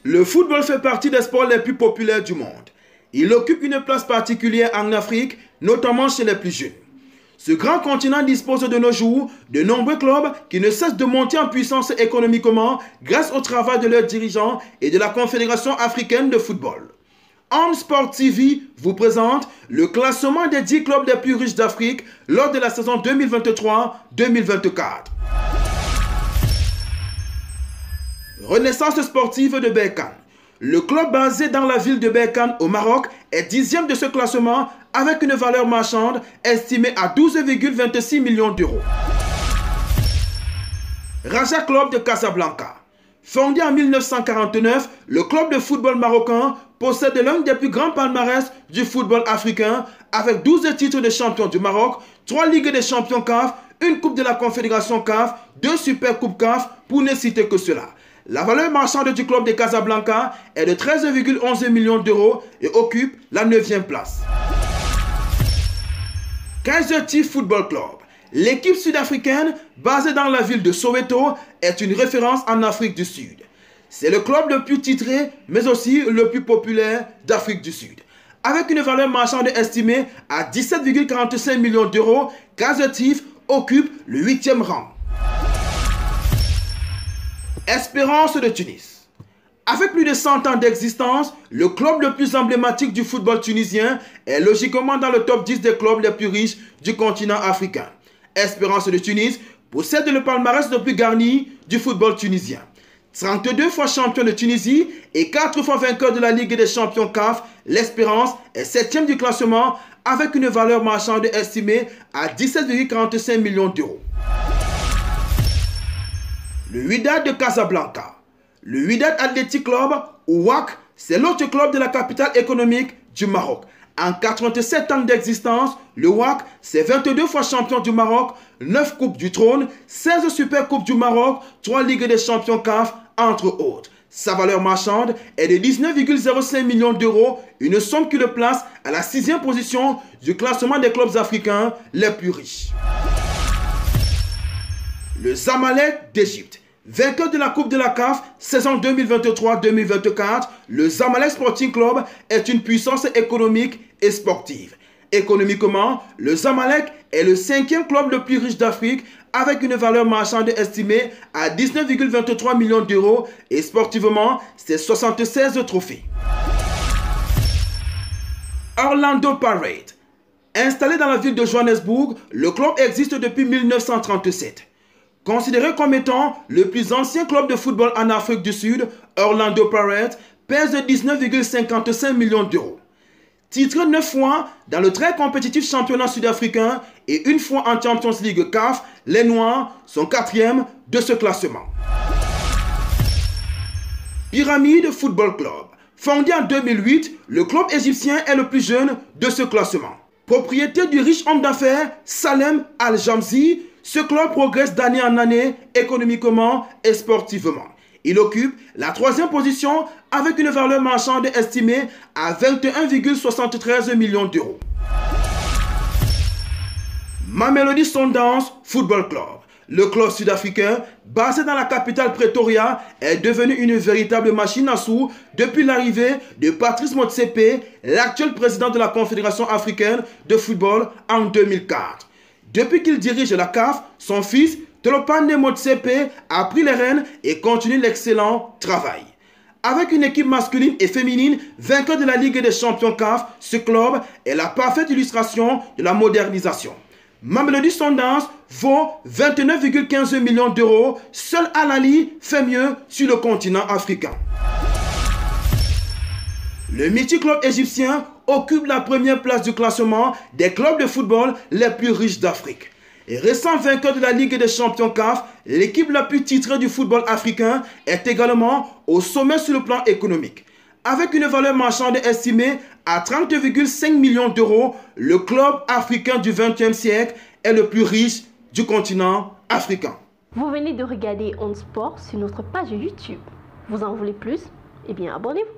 Le football fait partie des sports les plus populaires du monde. Il occupe une place particulière en Afrique, notamment chez les plus jeunes. Ce grand continent dispose de nos jours de nombreux clubs qui ne cessent de monter en puissance économiquement grâce au travail de leurs dirigeants et de la Confédération africaine de football. On Sport TV vous présente le classement des 10 clubs les plus riches d'Afrique lors de la saison 2023-2024. Renaissance sportive de Berkane. Le club basé dans la ville de Berkane au Maroc est 10e de ce classement avec une valeur marchande estimée à 12,26 millions d'euros. Raja Club de Casablanca. Fondé en 1949, le club de football marocain possède l'un des plus grands palmarès du football africain avec 12 titres de champion du Maroc, 3 Ligues des champions CAF, une Coupe de la Confédération CAF, 2 Super Coupes CAF pour ne citer que cela. La valeur marchande du club de Casablanca est de 13,11 millions d'euros et occupe la 9e place. Kaizer Chiefs Football Club. L'équipe sud-africaine, basée dans la ville de Soweto, est une référence en Afrique du Sud. C'est le club le plus titré, mais aussi le plus populaire d'Afrique du Sud. Avec une valeur marchande estimée à 17,45 millions d'euros, Kaizer Chiefs occupe le 8e rang. Espérance de Tunis. Avec plus de 100 ans d'existence, le club le plus emblématique du football tunisien est logiquement dans le top 10 des clubs les plus riches du continent africain. Espérance de Tunis possède le palmarès le plus garni du football tunisien. 32 fois champion de Tunisie et 4 fois vainqueur de la Ligue des champions CAF, l'Espérance est 7e du classement avec une valeur marchande estimée à 17,45 millions d'euros. Le Wydad de Casablanca. Le Wydad Athletic Club, ou WAC, c'est l'autre club de la capitale économique du Maroc. En 87 ans d'existence, le WAC, c'est 22 fois champion du Maroc, 9 coupes du trône, 16 super coupes du Maroc, 3 Ligues des champions CAF, entre autres. Sa valeur marchande est de 19,05 millions d'euros, une somme qui le place à la 6e position du classement des clubs africains les plus riches. Le Zamalek d'Égypte. Vainqueur de la Coupe de la CAF, saison 2023-2024, le Zamalek Sporting Club est une puissance économique et sportive. Économiquement, le Zamalek est le 5e club le plus riche d'Afrique avec une valeur marchande estimée à 19,23 millions d'euros et sportivement, c'est 76 trophées. Orlando Pirates. Installé dans la ville de Johannesburg, le club existe depuis 1937. Considéré comme étant le plus ancien club de football en Afrique du Sud, Orlando Pirates pèse 19,55 millions d'euros. Titré 9 fois dans le très compétitif championnat sud-africain et une fois en Champions League CAF, les Noirs sont 4e de ce classement. Pyramide Football Club. Fondé en 2008, le club égyptien est le plus jeune de ce classement. Propriété du riche homme d'affaires Salem Al-Jamzi, ce club progresse d'année en année économiquement et sportivement. Il occupe la 3e position avec une valeur marchande estimée à 21,73 millions d'euros. Mamelodi Sundowns Football Club. Le club sud-africain, basé dans la capitale Pretoria, est devenu une véritable machine à sous depuis l'arrivée de Patrice Motsepe, l'actuel président de la Confédération africaine de football en 2004. Depuis qu'il dirige la CAF, son fils, Tolopane Motsepe, a pris les rênes et continue l'excellent travail. Avec une équipe masculine et féminine vainqueur de la Ligue des champions CAF, ce club est la parfaite illustration de la modernisation. Mamelodi Sundowns vaut 29,15 millions d'euros. Seul Al Ahly fait mieux sur le continent africain. Le mythique club égyptien occupe la 1re place du classement des clubs de football les plus riches d'Afrique. Et récent vainqueur de la Ligue des champions CAF, l'équipe la plus titrée du football africain est également au sommet sur le plan économique. Avec une valeur marchande estimée à 30,5 millions d'euros, le club africain du XXe siècle est le plus riche du continent africain. Vous venez de regarder On Sport sur notre page YouTube. Vous en voulez plus? Eh bien, abonnez-vous.